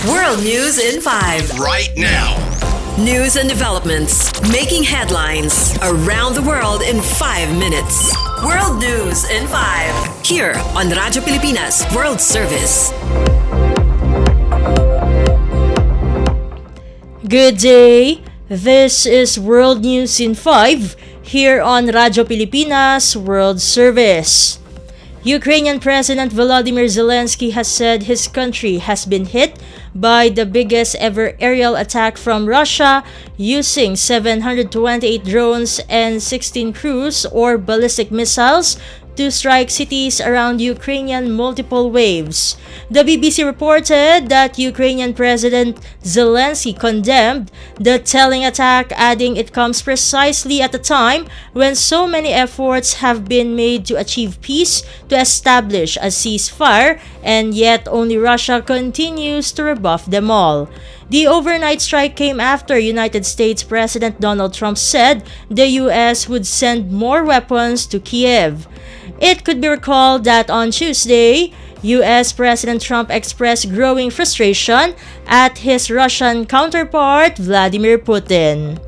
World News in 5. Right now. News and developments making headlines around the world in 5 minutes. World News in 5. Here on Radyo Pilipinas World Service. Good day. This is World News in 5 here on Radyo Pilipinas World Service. Ukrainian President Volodymyr Zelensky has said his country has been hit by the biggest ever aerial attack from Russia using 728 drones and 16 cruise or ballistic missiles to strike cities around Ukrainian multiple waves. The BBC reported that Ukrainian President Zelensky condemned the telling attack, adding it comes precisely at a time when so many efforts have been made to achieve peace, to establish a ceasefire, and yet only Russia continues to rebuff them all. The overnight strike came after United States President Donald Trump said the US would send more weapons to Kiev. It could be recalled that on Tuesday, US President Trump expressed growing frustration at his Russian counterpart, Vladimir Putin.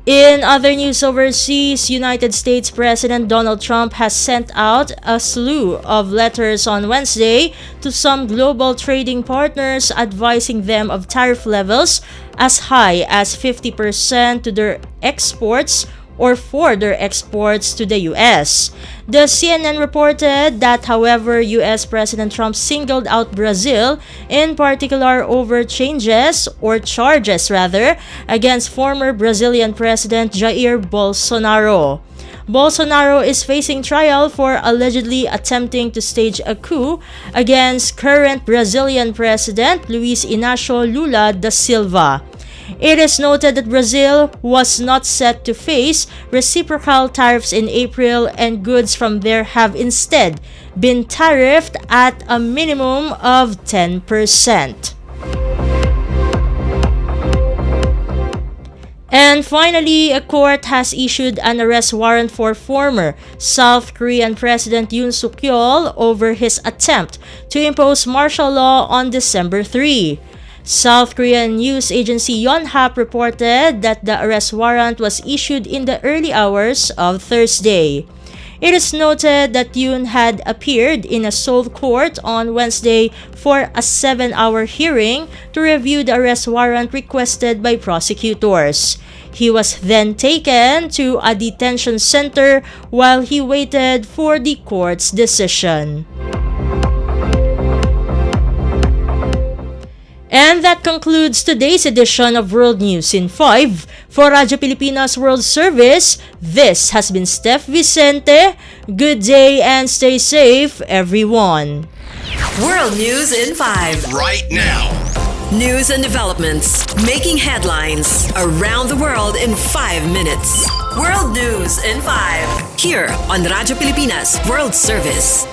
In other news overseas, United States President Donald Trump has sent out a slew of letters on Wednesday to some global trading partners advising them of tariff levels as high as 50% to their exports or for their exports to the US. The CNN reported that, however, US President Trump singled out Brazil in particular over charges against former Brazilian President Jair Bolsonaro. Bolsonaro is facing trial for allegedly attempting to stage a coup against current Brazilian President Luiz Inácio Lula da Silva. It is noted that Brazil was not set to face reciprocal tariffs in April, and goods from there have instead been tariffed at a minimum of 10%. And finally, a court has issued an arrest warrant for former South Korean President Yoon Suk-yeol over his attempt to impose martial law on December 3. South Korean news agency Yonhap reported that the arrest warrant was issued in the early hours of Thursday. It is noted that Yoon had appeared in a Seoul court on Wednesday for a 7-hour hearing to review the arrest warrant requested by prosecutors. He was then taken to a detention center while he waited for the court's decision. And that concludes today's edition of World News in 5. For Radyo Pilipinas World Service, this has been Steph, Vicente. Good day and stay safe, everyone. World News in 5. Right now. News and developments making headlines around the world in 5 minutes. World News in 5. Here on Radyo Pilipinas World Service.